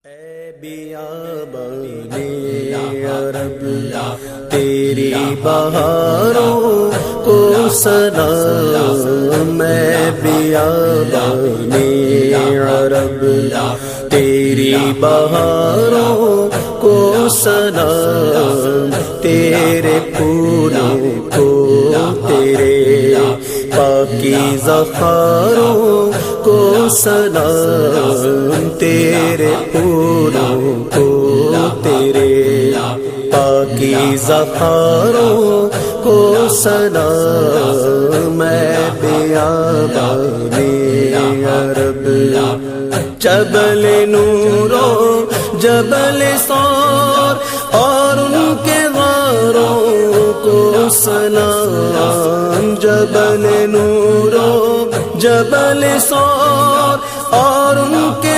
اے بیابانی عرب تیری بہاروں کو سلام، میں بیابانی عرب تیری بہاروں کو سلام، تیرے پھولوں کو تیرے پاکیزہ خاروں کو سلام، تیرے پھولوں کو تیرے پاکیزہ خاروں کو سلام، میں بیابانی عرب جبل نورو جبل سور اور ان کے غاروں کو سلام، جبل نورو جبل سور اور ان کے